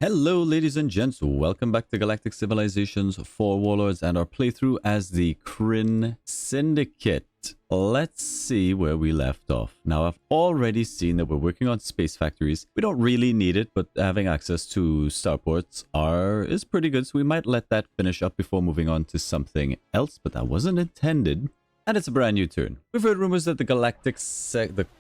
Hello, ladies and gents. Welcome back to Galactic Civilizations 4 Warlords and our playthrough as the Krynn Syndicate. Let's see where we left off. Now, I've already seen that we're working on space factories. We don't really need it, but having access to starports is pretty good, so we might let that finish up before moving on to something else, but that wasn't intended. And it's a brand new turn. We've heard rumors that the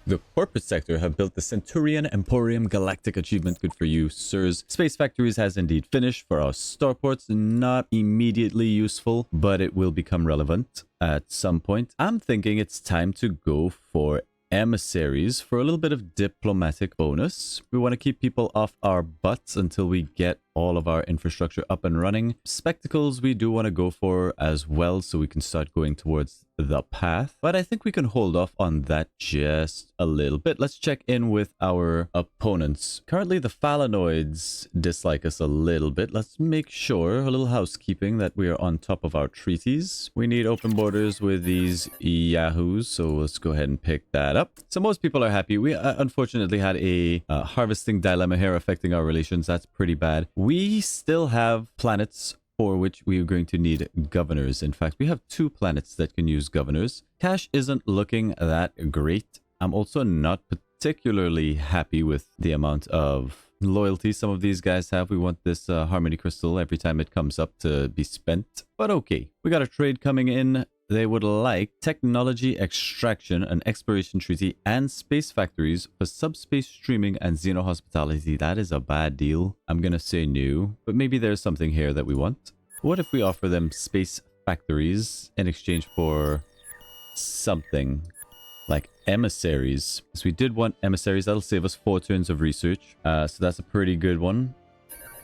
the corporate sector have built the Centurion Emporium Galactic achievement. Good for you, sirs. Space Factories has indeed finished for our starports. Not immediately useful, but it will become relevant at some point. I'm thinking it's time to go for emissaries for a little bit of diplomatic bonus. We want to keep people off our butts until we get all of our infrastructure up and running. Spectacles we do want to go for as well, so we can start going towards the path. But I think we can hold off on that just a little bit. Let's check in with our opponents. Currently, the Phalanoids dislike us a little bit. Let's make sure, a little housekeeping, that we are on top of our treaties. We need open borders with these yahoos, so let's go ahead and pick that up. So most people are happy. We unfortunately had a harvesting dilemma here affecting our relations. That's pretty bad. We still have planets for which we are going to need governors. In fact, we have 2 planets that can use governors. Cash isn't looking that great. I'm also not particularly happy with the amount of loyalty some of these guys have. We want this Harmony Crystal every time it comes up to be spent. But okay, we got a trade coming in. They would like technology extraction, an exploration treaty, and space factories for subspace streaming and xeno hospitality. That is a bad deal. I'm gonna say no, but maybe there's something here that we want. What if we offer them space factories in exchange for something like emissaries? Because we did want emissaries. That'll save us 4 turns of research. So that's a pretty good one.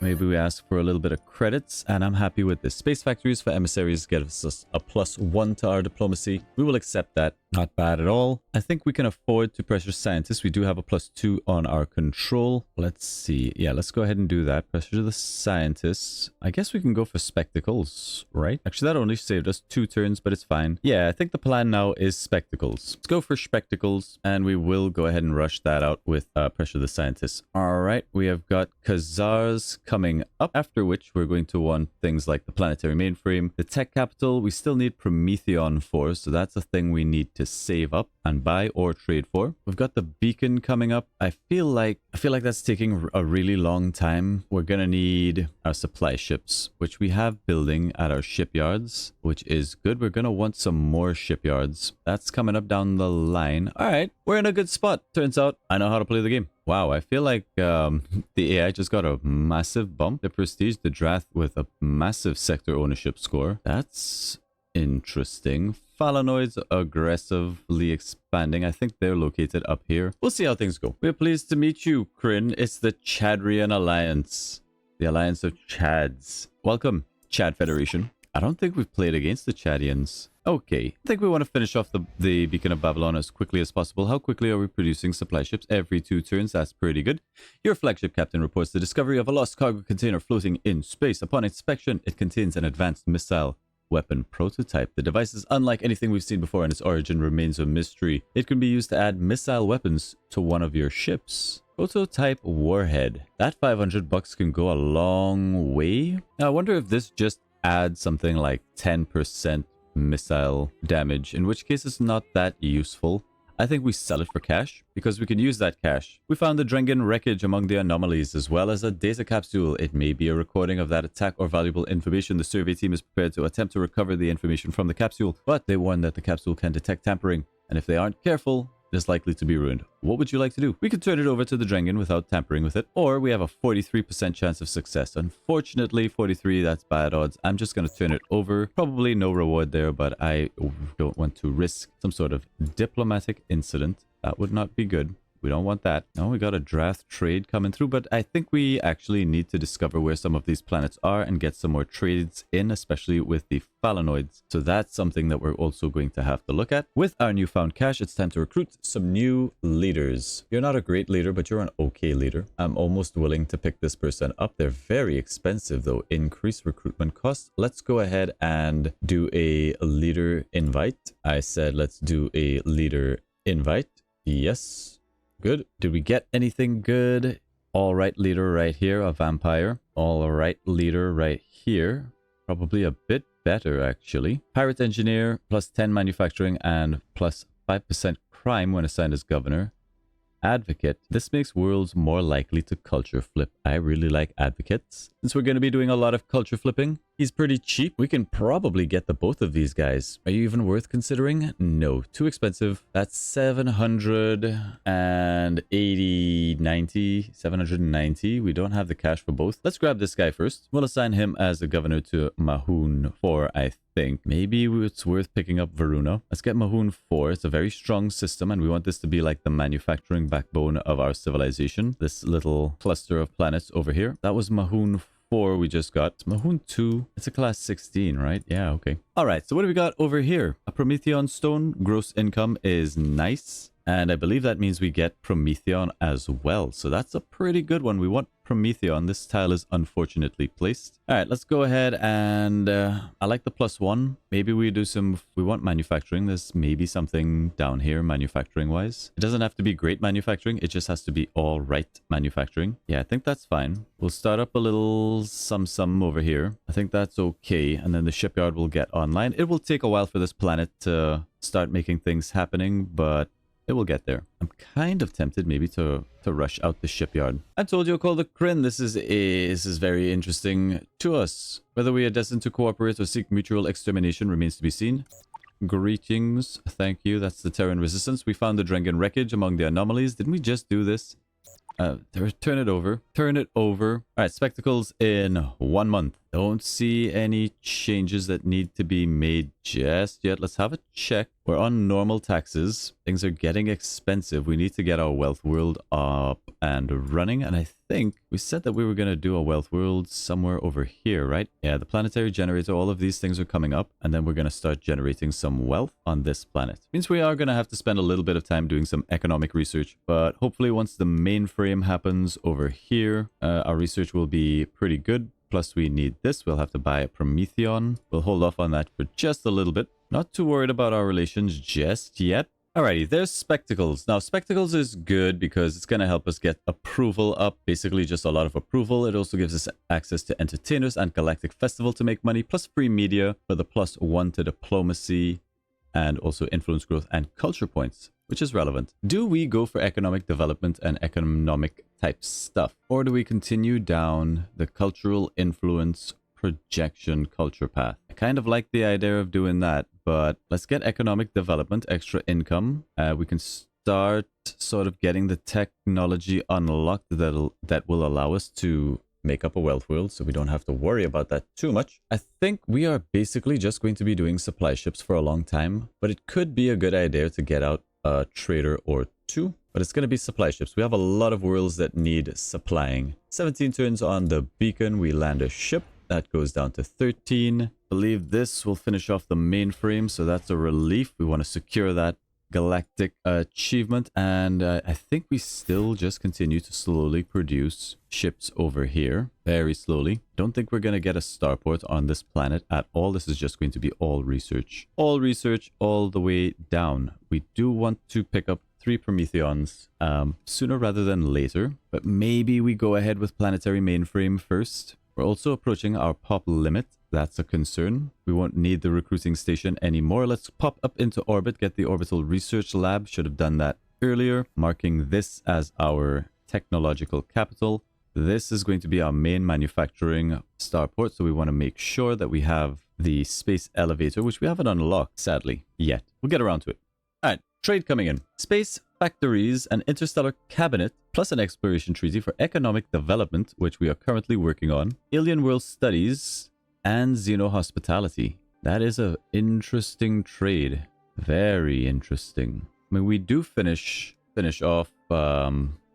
Maybe we ask for a little bit of credits, and I'm happy with this. Space factories for emissaries get us a +1 to our diplomacy. We will accept that. Not bad at all. I think we can afford to pressure scientists. We do have a +2 on our control. Let's see. Yeah, let's go ahead and do that. Pressure the scientists. I guess we can go for spectacles, right? Actually, that only saved us 2 turns, but it's fine. Yeah, I think the plan now is spectacles. Let's go for spectacles, and we will go ahead and rush that out with pressure the scientists. All right, we have got Kazars coming up, after which we're going to want things like the planetary mainframe, the tech capital. We still need Prometheon for, so that's a thing we need to save up and buy or trade for. We've got the beacon coming up. I feel like that's taking a really long time. We're gonna need our supply ships, which we have building at our shipyards, which is good. We're gonna want some more shipyards. That's coming up down the line. All right, we're in a good spot. Turns out I know how to play the game. Wow, I feel like the AI just got a massive bump. The prestige, the Drath with a massive sector ownership score. That's interesting. Phalanoids aggressively expanding. I think they're located up here. We'll see how things go. We're pleased to meet you, Krynn. It's the Chadrian Alliance. The Alliance of Chads. Welcome, Chad Federation. I don't think we've played against the Chadians. Okay, I think we want to finish off the Beacon of Babylon as quickly as possible. How quickly are we producing supply ships? Every 2 turns. That's pretty good. Your flagship captain reports the discovery of a lost cargo container floating in space. Upon inspection, it contains an advanced missile weapon prototype. The device is unlike anything we've seen before, and its origin remains a mystery. It can be used to add missile weapons to one of your ships. Prototype warhead. That $500 can go a long way. Now, I wonder if this just adds something like 10% missile damage, in which case it's not that useful. I think we sell it for cash, because we can use that cash. We found the Drengen wreckage among the anomalies, as well as a data capsule. It may be a recording of that attack or valuable information. The survey team is prepared to attempt to recover the information from the capsule, but they warn that the capsule can detect tampering, and if they aren't careful, it is likely to be ruined. What would you like to do? We could turn it over to the Drengen without tampering with it, or we have a 43% chance of success. Unfortunately, 43, that's bad odds. I'm just going to turn it over. Probably no reward there, but I don't want to risk some sort of diplomatic incident. That would not be good. We don't want that. No, we got a draft trade coming through, but I think we actually need to discover where some of these planets are and get some more trades in, especially with the Phalanoids. So that's something that we're also going to have to look at. With our newfound cash, it's time to recruit some new leaders. You're not a great leader, but you're an okay leader. I'm almost willing to pick this person up. They're very expensive though. Increase recruitment costs. Let's go ahead and do a leader invite. I said let's do a leader invite. Yes. Good. Did we get anything good? All right leader right here, a vampire. All right leader right here. Probably a bit better, actually. Pirate engineer, plus 10 manufacturing and plus 5% crime when assigned as governor. Advocate. This makes worlds more likely to culture flip. I really like advocates. Since we're going to be doing a lot of culture flipping, he's pretty cheap. We can probably get the both of these guys. Are you even worth considering? No, too expensive. That's 790. We don't have the cash for both. Let's grab this guy first. We'll assign him as the governor to Mahoon 4, I think. Maybe it's worth picking up Varuna. Let's get Mahoon 4. It's a very strong system, and we want this to be like the manufacturing backbone of our civilization. This little cluster of planets over here. That was Mahoon 4 we just got. It's Mahoon 2. It's a class 16, right? Yeah, okay. All right, so what do we got over here? A Prometheon stone. Gross income is nice. And I believe that means we get Prometheon as well. So that's a pretty good one. We want Prometheon. This tile is unfortunately placed. All right, let's go ahead and I like the +1. Maybe we do some, we want manufacturing. There's maybe something down here manufacturing wise. It doesn't have to be great manufacturing. It just has to be all right manufacturing. Yeah, I think that's fine. We'll start up a little some over here. I think that's okay. And then the shipyard will get online. It will take a while for this planet to start making things happening, but it will get there. I'm kind of tempted maybe to rush out the shipyard. I told you I'll call the Krynn. This is very interesting to us. Whether we are destined to cooperate or seek mutual extermination remains to be seen. Greetings. Thank you. That's the Terran resistance. We found the Drengen wreckage among the anomalies. Didn't we just do this? Turn it over. Turn it over. All right, spectacles in 1 month. Don't see any changes that need to be made just yet. Let's have a check. We're on normal taxes. Things are getting expensive. We need to get our wealth world up and running. And I think we said that we were going to do a wealth world somewhere over here, right? Yeah, the planetary generator, all of these things are coming up. And then we're going to start generating some wealth on this planet. Means we are going to have to spend a little bit of time doing some economic research. But hopefully once the mainframe happens over here, our research will be pretty good. Plus we need this. We'll have to buy a Prometheon. We'll hold off on that for just a little bit. Not too worried about our relations just yet. Alrighty, there's spectacles. Now, spectacles is good because it's going to help us get approval up. Basically, just a lot of approval. It also gives us access to entertainers and Galactic Festival to make money, plus free media for the +1 to diplomacy, and also influence growth and culture points, which is relevant. Do we go for economic development and economic type stuff? Or do we continue down the cultural influence projection culture path? I kind of like the idea of doing that, but let's get economic development, extra income. We can start sort of getting the technology unlocked that will allow us to make up a wealth world, so we don't have to worry about that too much. I think we are basically just going to be doing supply ships for a long time, but it could be a good idea to get out a trader or two, but it's going to be supply ships. We have a lot of worlds that need supplying. 17 turns on the beacon, we land a ship. That goes down to 13. I believe this will finish off the mainframe, so that's a relief. We want to secure that galactic achievement, and I think we still just continue to slowly produce ships over here, very slowly. Don't think we're going to get a starport on this planet at all. This is just going to be all research all the way down. We do want to pick up 3 Prometheons sooner rather than later, but maybe we go ahead with planetary mainframe first. We're also approaching our pop limit. That's a concern. We won't need the recruiting station anymore. Let's pop up into orbit, get the orbital research lab. Should have done that earlier. Marking this as our technological capital. This is going to be our main manufacturing starport. So we want to make sure that we have the space elevator, which we haven't unlocked, sadly, yet. We'll get around to it. All right, trade coming in. Space factories, an interstellar cabinet, plus an exploration treaty for economic development, which we are currently working on. Alien world studies and xeno-hospitality. That is an interesting trade. Very interesting. I mean, we do finish off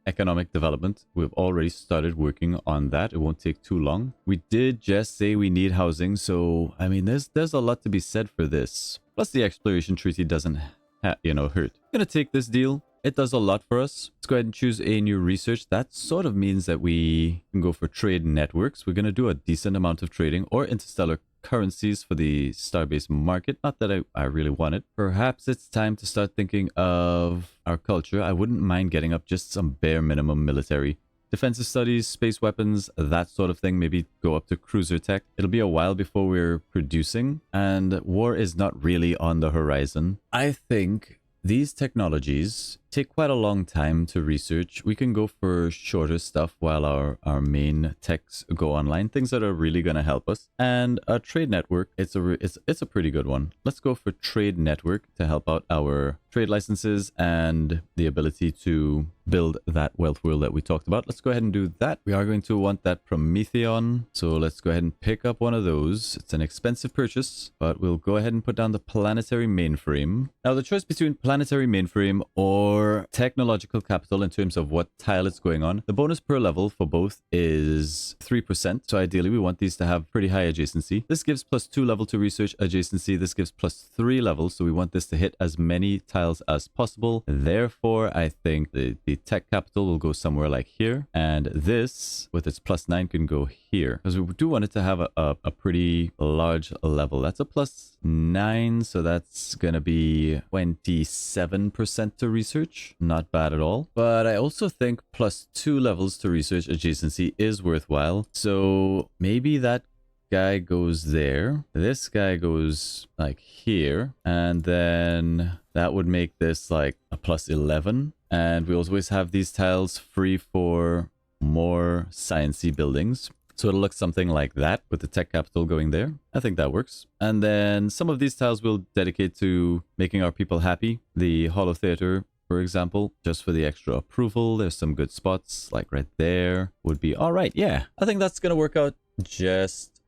economic development. We've already started working on that. It won't take too long. We did just say we need housing, so I mean, there's a lot to be said for this. Plus, the exploration treaty doesn't, hurt. I'm gonna take this deal. It does a lot for us. Let's go ahead and choose a new research. That sort of means that we can go for trade networks. We're going to do a decent amount of trading or interstellar currencies for the starbase market. Not that I really want it. Perhaps it's time to start thinking of our culture. I wouldn't mind getting up just some bare minimum military defensive studies, space weapons, that sort of thing. Maybe go up to cruiser tech. It'll be a while before we're producing, and war is not really on the horizon. I think these technologies take quite a long time to research. We can go for shorter stuff while our main techs go online, things that are really going to help us. And a trade network, it's a pretty good one. Let's go for trade network to help out our trade licenses and the ability to build that wealth wheel that we talked about. Let's go ahead and do that. We are going to want that Prometheon. So let's go ahead and pick up one of those. It's an expensive purchase, but we'll go ahead and put down the planetary mainframe. Now the choice between planetary mainframe or technological capital in terms of what tile it's going on, the bonus per level for both is 3%. So ideally we want these to have pretty high adjacency. This gives +2 level to research adjacency. This gives +3 levels. So we want this to hit as many tiles as possible. Therefore, I think the tech capital will go somewhere like here. And this, with its +9, can go here. Because we do want it to have a pretty large level. That's a +9. So that's going to be 27% to research. Not bad at all. But I also think +2 levels to research adjacency is worthwhile. So maybe that guy goes there. This guy goes like here. And then that would make this like a +11. And we always have these tiles free for more sciencey buildings. So it'll look something like that with the tech capital going there. I think that works. And then some of these tiles we'll dedicate to making our people happy. The Holo Theater, for example, just for the extra approval. There's some good spots like right there would be all right. Yeah, I think that's going to work out just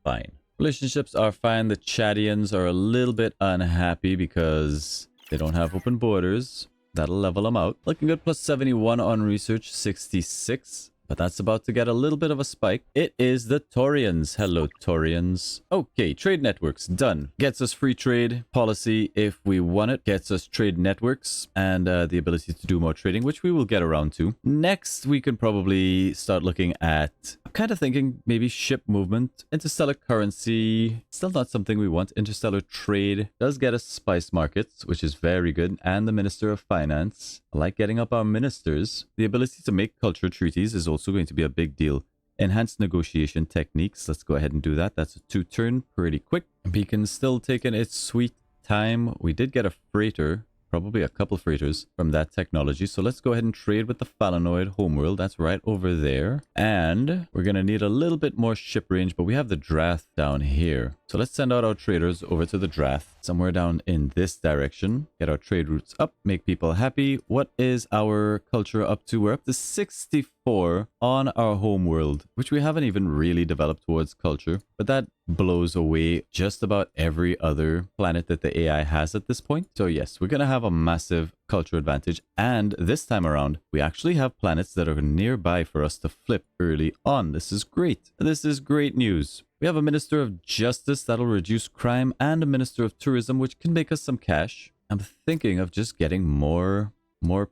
fine. Relationships are fine. The Chadians are a little bit unhappy because they don't have open borders. That'll level them out. Looking good. +71 on research, 66. But that's about to get a little bit of a spike. It is the Taurians. Hello, Taurians. Okay, trade networks, done. Gets us free trade policy if we want it. Gets us trade networks and the ability to do more trading, which we will get around to. Next, we could probably start looking at, I'm kind of thinking maybe ship movement. Interstellar currency, still not something we want. Interstellar trade does get us spice markets, which is very good. And the Minister of Finance. I like getting up our ministers. The ability to make culture treaties is also going to be a big deal. Enhanced negotiation techniques. Let's go ahead and do that. That's a 2-turn, pretty quick. Beacon still taking its sweet time. We did get a freighter, probably a couple freighters from that technology. So let's go ahead and trade with the Phalanoid homeworld. That's right over there. And we're going to need a little bit more ship range, but we have the Drath down here. So let's send out our traders over to the Drath, somewhere down in this direction. Get our trade routes up, make people happy. What is our culture up to? We're up to 64 on our homeworld, which we haven't even really developed towards culture. But that blows away just about every other planet that the AI has at this point. So yes, we're going to have a massive culture advantage. And this time around, we actually have planets that are nearby for us to flip early on. This is great. This is great news. We have a Minister of Justice that'll reduce crime and a Minister of Tourism, which can make us some cash. I'm thinking of just getting more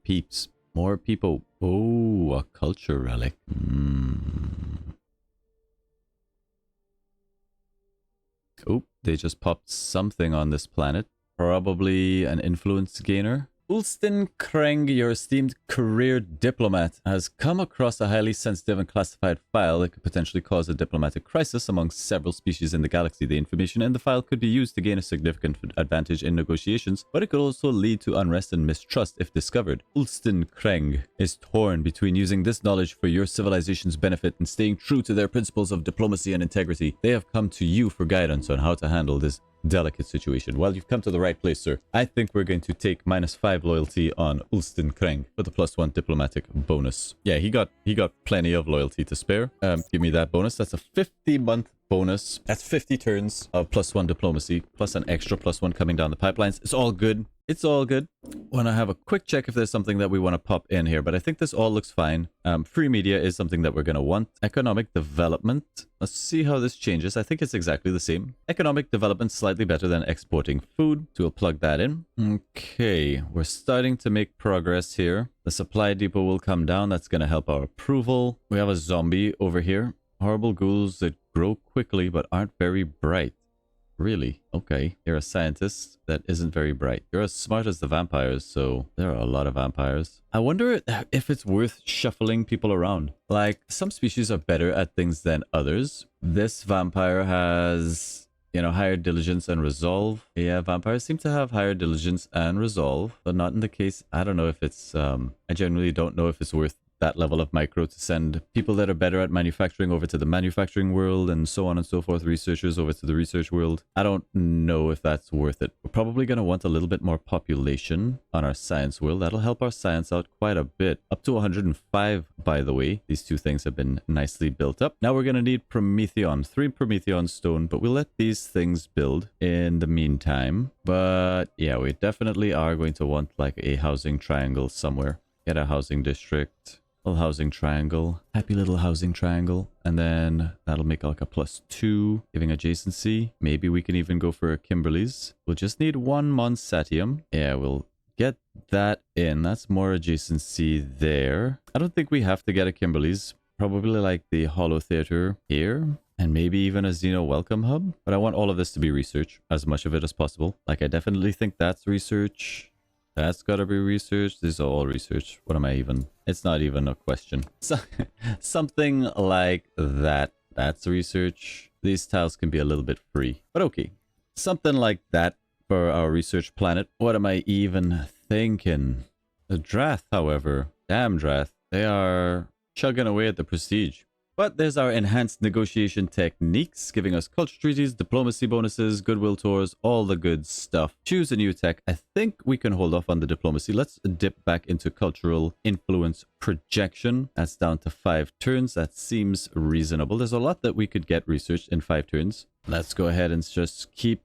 peeps, more people. Oh, a culture relic. Oh, they just popped something on this planet. Probably an influence gainer. Ulstin Kreng, your esteemed career diplomat, has come across a highly sensitive and classified file that could potentially cause a diplomatic crisis among several species in the galaxy. The information in the file could be used to gain a significant advantage in negotiations, but it could also lead to unrest and mistrust if discovered. Ulstin Kreng is torn between using this knowledge for your civilization's benefit and staying true to their principles of diplomacy and integrity. They have come to you for guidance on how to handle this delicate situation. Well, you've come to the right place, sir. I think we're going to take -5 loyalty on Ulstin Kreng for the +1 diplomatic bonus. Yeah, he got plenty of loyalty to spare. Give me that bonus. That's a 50-month bonus. That's 50 turns of +1 diplomacy, plus an extra +1 coming down the pipelines. It's all good. It's all good. Want to have a quick check if there's something that we want to pop in here, but I think this all looks fine. Free media is something that we're going to want. Economic development. Let's see how this changes. I think it's exactly the same. Economic development slightly better than exporting food, so we'll plug that in. Okay, we're starting to make progress here. The supply depot will come down. That's going to help our approval. We have a zombie over here. Horrible ghouls that grow quickly but aren't very bright. Really? Okay. You're a scientist that isn't very bright. You're as smart as the vampires, so there are a lot of vampires. I wonder if it's worth shuffling people around. Like, some species are better at things than others. This vampire has, you know, higher diligence and resolve. Yeah, vampires seem to have higher diligence and resolve, but not in the case. I don't know if it's, I generally don't know if it's worth that level of micro to send people that are better at manufacturing over to the manufacturing world and so on and so forth, researchers over to the research world. I don't know if that's worth it. We're probably going to want a little bit more population on our science world. That'll help our science out quite a bit. Up to 105, by the way. These two things have been nicely built up. Now we're going to need Prometheon, 3 Prometheon stone, but we'll let these things build in the meantime. But yeah, we definitely are going to want like a housing triangle somewhere. Get a housing district. Little housing triangle, happy little housing triangle, and then that'll make like a +2, giving adjacency. Maybe we can even go for a Kimberly's. We'll just need 1 Monsatium. Yeah, we'll get that in. That's more adjacency there. I don't think we have to get a Kimberly's. Probably like the Hollow Theater here. And maybe even a Xeno Welcome Hub. But I want all of this to be research, as much of it as possible. Like, I definitely think that's research. That's gotta be research. These are all research. What am I even? It's not even a question. So, something like that. That's research. These tiles can be a little bit free. But okay. Something like that for our research planet. What am I even thinking? The Drath, however. Damn Drath. They are chugging away at the prestige. But there's our enhanced negotiation techniques, giving us culture treaties, diplomacy bonuses, goodwill tours, all the good stuff. Choose a new tech. I think we can hold off on the diplomacy. Let's dip back into cultural influence projection. That's down to 5 turns. That seems reasonable. There's a lot that we could get researched in 5 turns. Let's go ahead and just keep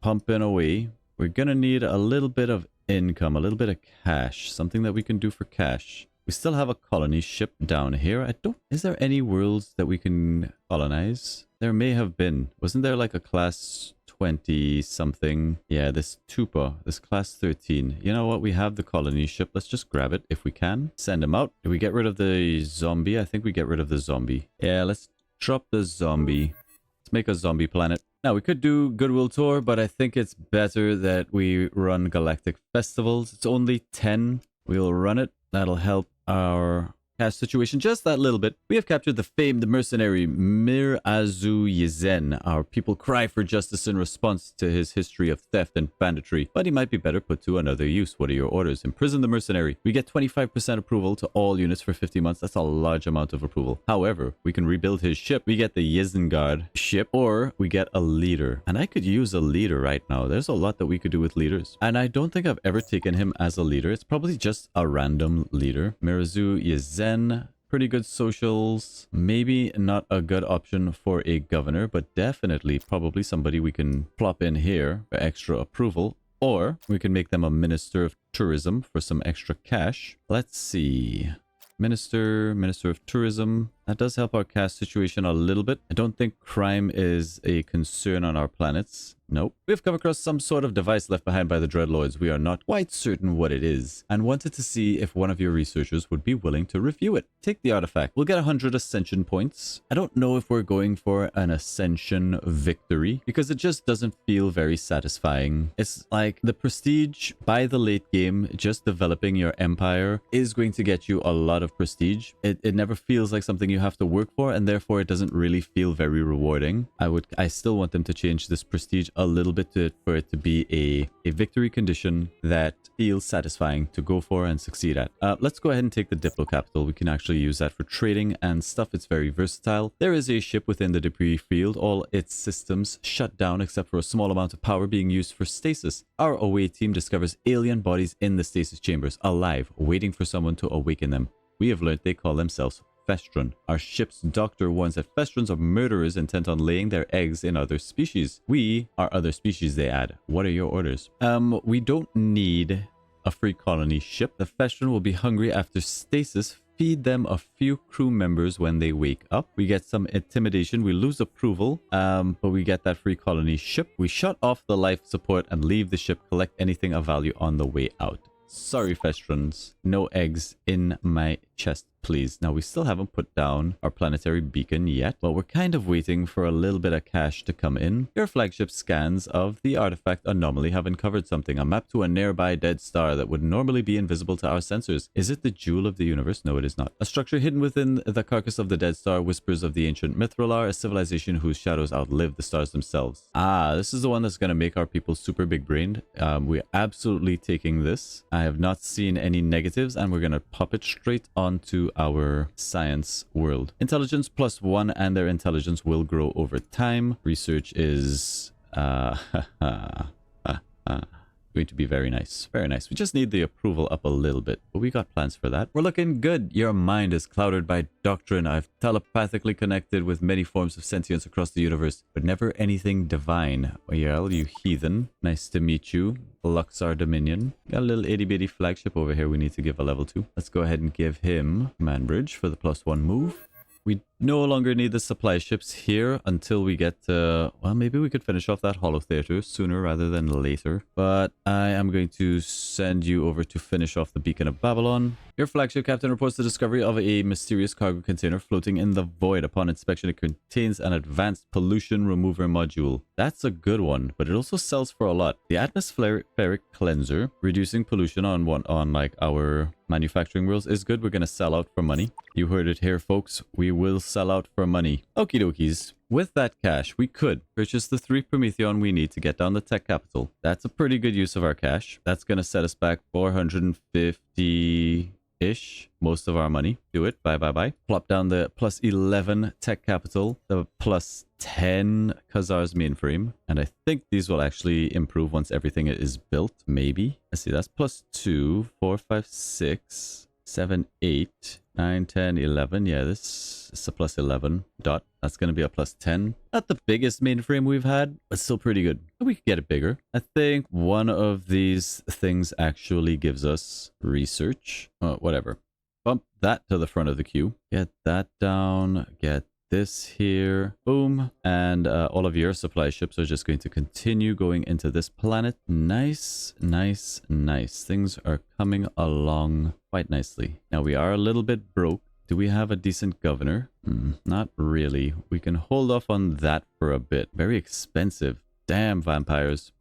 pumping away. We're going to need a little bit of income, a little bit of cash, something that we can do for cash. We still have a colony ship down here. Is there any worlds that we can colonize? There may have been. Wasn't there like a class 20 something? Yeah, this Tupa, this class 13. You know what? We have the colony ship. Let's just grab it if we can. Send him out. Do we get rid of the zombie? I think we get rid of the zombie. Yeah, let's drop the zombie. Let's make a zombie planet. Now, we could do Goodwill Tour, but I think it's better that we run Galactic Festivals. It's only 10. We'll run it. That'll help our cash situation just that little bit. We have captured the famed mercenary Mirazu Yezen. Our people cry for justice in response to his history of theft and banditry, but he might be better put to another use. What are your orders? Imprison the mercenary. We get 25% approval to all units for 50 months. That's a large amount of approval. However, we can rebuild his ship. We get the Yezengard ship, or we get a leader. And I could use a leader right now. There's a lot that we could do with leaders. And I don't think I've ever taken him as a leader. It's probably just a random leader. Mirazu Yezen. Pretty good socials. Maybe not a good option for a governor, but definitely probably somebody we can plop in here for extra approval. Or we can make them a minister of tourism for some extra cash. Let's see. Minister of tourism. That does help our cash situation a little bit. I don't think crime is a concern on our planets. Nope. We've come across some sort of device left behind by the Dreadlords. We are not quite certain what it is, and wanted to see if one of your researchers would be willing to review it. Take the artifact. We'll get 100 ascension points. I don't know if we're going for an ascension victory, because it just doesn't feel very satisfying. It's like the prestige by the late game, just developing your empire is going to get you a lot of prestige. It never feels like something you have to work for, and therefore it doesn't really feel very rewarding. I still want them to change this prestige a little bit for it to be a victory condition that feels satisfying to go for and succeed at. Let's go ahead and take the Diplo Capital. We can actually use that for trading and stuff. It's very versatile. There is a ship within the debris field. All its systems shut down except for a small amount of power being used for stasis. Our away team discovers alien bodies in the stasis chambers, alive, waiting for someone to awaken them. We have learned they call themselves Festron. Our ship's doctor warns that Festrons are murderers intent on laying their eggs in other species. We are other species, they add. What are your orders? We don't need a free colony ship. The Festron will be hungry after stasis. Feed them a few crew members when they wake up. We get some intimidation. We lose approval, but we get that free colony ship. We shut off the life support and leave the ship. Collect anything of value on the way out. Sorry, Festrons. No eggs in my chest. please. Now, we still haven't put down our planetary beacon yet, but we're kind of waiting for a little bit of cash to come in. Your flagship scans of the artifact anomaly have uncovered something, a map to a nearby dead star that would normally be invisible to our sensors. Is it the jewel of the universe? No, it is not. A structure hidden within the carcass of the dead star whispers of the ancient Mithralar, a civilization whose shadows outlive the stars themselves. Ah, this is the one that's going to make our people super big-brained. We're absolutely taking this. I have not seen any negatives, and we're going to pop it straight onto our science world. Intelligence +1, and their intelligence will grow over time. Research is going to be very nice. Very nice. We just need the approval up a little bit, but we got plans for that. We're looking good. Your mind is clouded by doctrine. I've telepathically connected with many forms of sentience across the universe, but never anything divine. Well, you heathen. Nice to meet you. Luxar Dominion. Got a little itty-bitty flagship over here we need to give a level to. Let's go ahead and give him Command Bridge for the +1 move. We no longer need the supply ships here until we get to... Well, maybe we could finish off that Holo Theater sooner rather than later. But I am going to send you over to finish off the Beacon of Babylon. Your flagship captain reports the discovery of a mysterious cargo container floating in the void. Upon inspection, it contains an advanced pollution remover module. That's a good one, but it also sells for a lot. The atmospheric cleanser, reducing pollution on like our manufacturing worlds, is good. We're going to sell out for money. You heard it here, folks. We will sell out for money. Okie dokies. With that cash, we could purchase the 3 Prometheon we need to get down the tech capital. That's a pretty good use of our cash. That's going to set us back 450-ish, most of our money. Do it. Bye, bye, bye. Plop down the +11 tech capital, the +10 Kazar's mainframe. And I think these will actually improve once everything is built, maybe. Let's see, that's +2, 4, 5, 6, 7, 8, 9, 10, 11. Yeah, this is a +11 dot. That's going to be a +10. Not the biggest mainframe we've had, but still pretty good. We could get it bigger. I think one of these things actually gives us research. Whatever. Bump that to the front of the queue. Get that down. Get this here. Boom. And all of your supply ships are just going to continue going into this planet. Nice, nice, nice. Things are coming along quite nicely. Now, we are a little bit broke. Do we have a decent governor? Not really. We can hold off on that for a bit. Very expensive. Damn, vampires.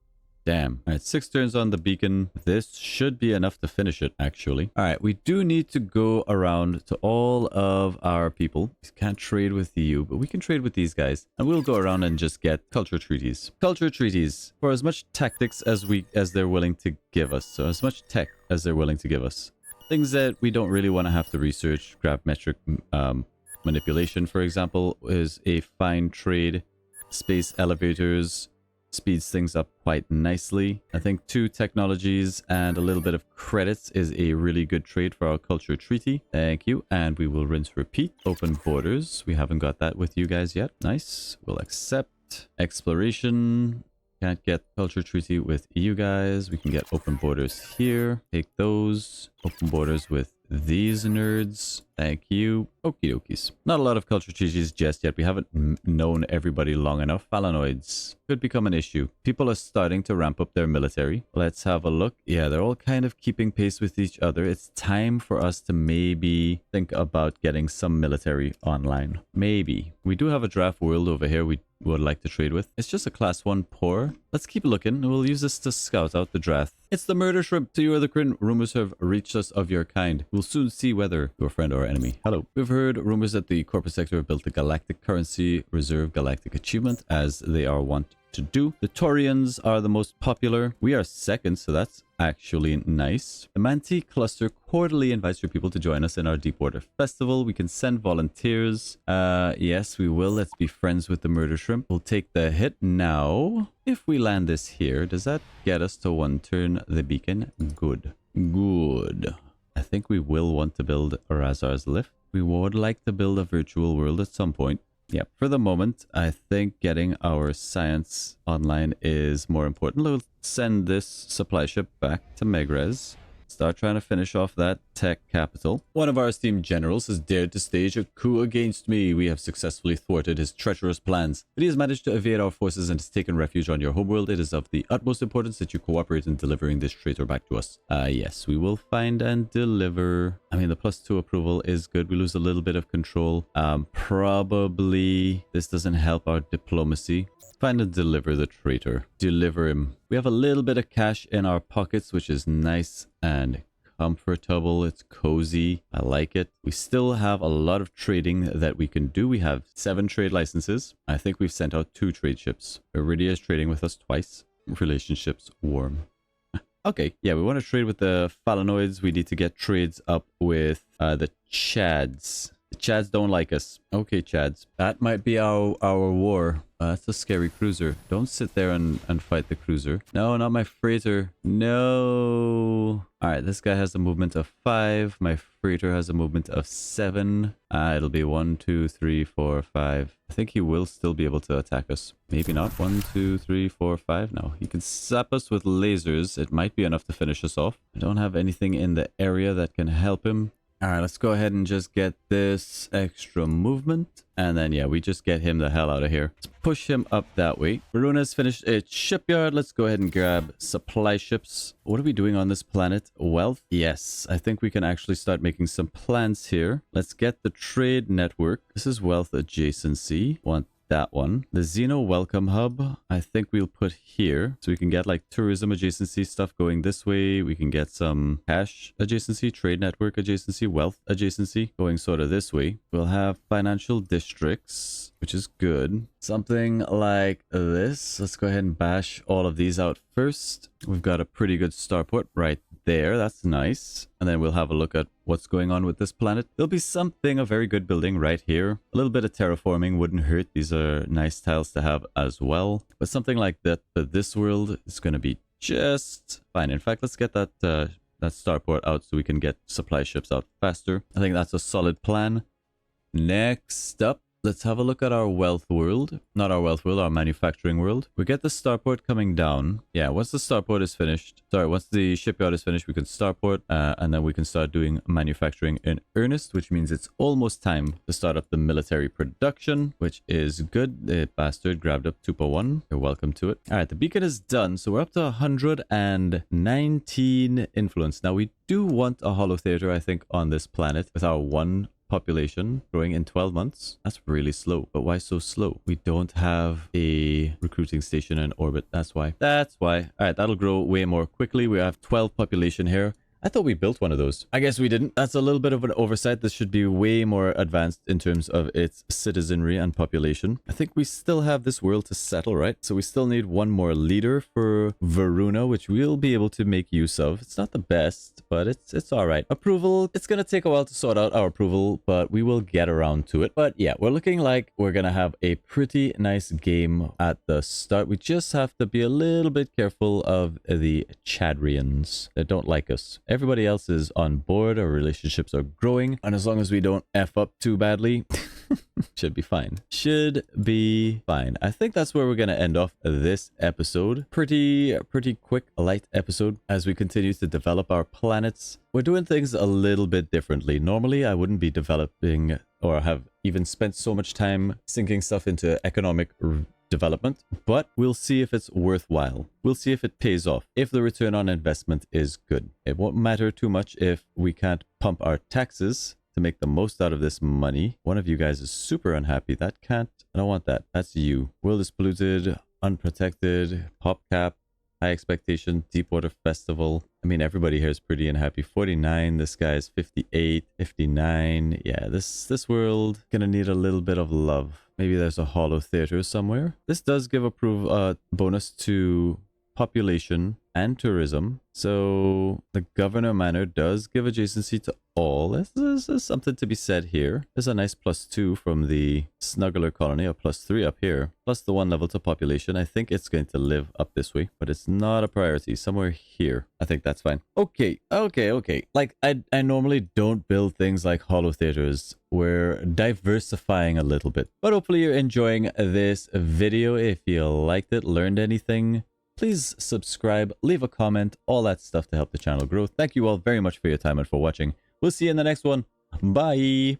Damn. All right, 6 turns on the beacon. This should be enough to finish it, actually. All right, we do need to go around to all of our people. We can't trade with you, but we can trade with these guys. And we'll go around and just get culture treaties. Culture treaties for as much tactics as they're willing to give us. So as much tech as they're willing to give us. Things that we don't really want to have to research. Gravimetric manipulation, for example, is a fine trade. Space elevators speeds things up quite nicely. I think 2 technologies and a little bit of credits is a really good trade for our culture treaty. Thank you. And we will rinse repeat. Open borders. We haven't got that with you guys yet. Nice. We'll accept. Exploration. Can't get culture treaty with you guys. We can get open borders here. Take those. Open borders with these nerds. Thank you. Okie dokies. Not a lot of culture treaties just yet. We haven't known everybody long enough. Phalanoids could become an issue. People are starting to ramp up their military. Let's have a look. Yeah, they're all kind of keeping pace with each other. It's time for us to maybe think about getting some military online. Maybe. We do have a draft world over here we would like to trade with. It's just a class 1 poor. Let's keep looking. We'll use this to scout out the draft. It's the murder shrimp. To you or the Krynn. Rumors have reached us of your kind. We'll soon see whether you're a friend or enemy. Hello. We've heard rumors that the corporate sector have built a galactic currency reserve galactic achievement, as they are wont to do. The Taurians are the most popular. We are second, so that's actually nice. The Manti cluster quarterly invites your people to join us in our Deepwater Festival. We can send volunteers. Yes, we will. Let's be friends with the murder shrimp. We'll take the hit now. If we land this here, does that get us to 1 turn the beacon? Good. Good. I think we will want to build Razar's Lift. We would like to build a virtual world at some point. Yeah, for the moment, I think getting our science online is more important. We'll send this supply ship back to Megrez. Start trying to finish off that tech capital. One of our esteemed generals has dared to stage a coup against me. We have successfully thwarted his treacherous plans, but he has managed to evade our forces and has taken refuge on your homeworld. It is of the utmost importance that you cooperate in delivering this traitor back to us. Yes, we will find and deliver. I mean, the +2 approval is good. We lose a little bit of control. Probably this doesn't help our diplomacy. Find and deliver the traitor. Deliver him. We have a little bit of cash in our pockets, which is nice and comfortable. It's cozy. I like it. We still have a lot of trading that we can do. We have 7 trade licenses. I think we've sent out 2 trade ships. Iridia is trading with us twice. Relationships warm. Okay, yeah, we want to trade with the Phalanoids. We need to get trades up with the Chads. The Chads don't like us. Okay, Chads. That might be our war. That's a scary cruiser. Don't sit there and fight the cruiser. No, not my freighter. No. Alright, this guy has a movement of 5. My freighter has a movement of 7. It'll be 1, 2, 3, 4, 5. I think he will still be able to attack us. Maybe not. 1, 2, 3, 4, 5. No, he can zap us with lasers. It might be enough to finish us off. I don't have anything in the area that can help him. Alright, let's go ahead and just get this extra movement. And then, yeah, we just get him the hell out of here. Let's push him up that way. Varuna's finished its shipyard. Let's go ahead and grab supply ships. What are we doing on this planet? Wealth? Yes, I think we can actually start making some plans here. Let's get the trade network. This is wealth adjacency. Want that one. The Xeno Welcome Hub, I think we'll put here. So we can get like tourism adjacency stuff going this way. We can get some cash adjacency, trade network adjacency, wealth adjacency going sort of this way. We'll have financial districts, which is good. Something like this. Let's go ahead and bash all of these out first. We've got a pretty good starport right there. That's nice. And then we'll have a look at what's going on with this planet. There'll be something, a very good building right here. A little bit of terraforming wouldn't hurt. These are nice tiles to have as well. But something like that for this world is going to be just fine. In fact, let's get that starport out so we can get supply ships out faster. I think that's a solid plan. Next up, let's have a look at our wealth world. Not our wealth world, our manufacturing world. We get the starport coming down. Yeah, once the starport is finished, once the shipyard is finished, we can starport and then we can start doing manufacturing in earnest, which means it's almost time to start up the military production, which is good. The bastard grabbed up Tupa 1. You're welcome to it. All right, the beacon is done. So we're up to 119 influence. Now we do want a holo theater, I think, on this planet with our 1 population growing in 12 months. That's really slow. But why so slow? We don't have a recruiting station in orbit. That's why. All right, that'll grow way more quickly. We have 12 population here. I thought we built one of those. I guess we didn't. That's a little bit of an oversight. This should be way more advanced in terms of its citizenry and population. I think we still have this world to settle, right? So we still need 1 more leader for Varuna, which we'll be able to make use of. It's not the best, but it's all right. Approval, it's going to take a while to sort out our approval, but we will get around to it. But yeah, we're looking like we're going to have a pretty nice game at the start. We just have to be a little bit careful of the Chadrians that don't like us. Everybody else is on board. Our relationships are growing. And as long as we don't F up too badly, should be fine. Should be fine. I think that's where we're going to end off this episode. Pretty quick, light episode as we continue to develop our planets. We're doing things a little bit differently. Normally, I wouldn't be developing or have even spent so much time sinking stuff into economic development, but we'll see if it's worthwhile. We'll see if it pays off, if the return on investment is good. It won't matter too much if we can't pump our taxes to make the most out of this money. One of you guys is super unhappy. That can't, I don't want that. That's you. World is polluted, unprotected, pop cap, high expectation, Deepwater Festival. I mean, everybody here is pretty unhappy. 49, this guy is 58, 59. Yeah, this world gonna need a little bit of love. Maybe there's a holo theater somewhere. This does give a bonus to population and tourism. So the Governor Manor does give adjacency to all. This is something to be said here. There's a nice +2 from the Snuggler colony, or +3 up here. Plus the 1 level to population. I think it's going to live up this way, but it's not a priority. Somewhere here. I think that's fine. Okay. Like, I normally don't build things like holo theaters. We're diversifying a little bit. But hopefully you're enjoying this video. If you liked it, learned anything, Please subscribe, leave a comment, all that stuff to help the channel grow. Thank you all very much for your time and for watching. We'll see you in the next one. Bye!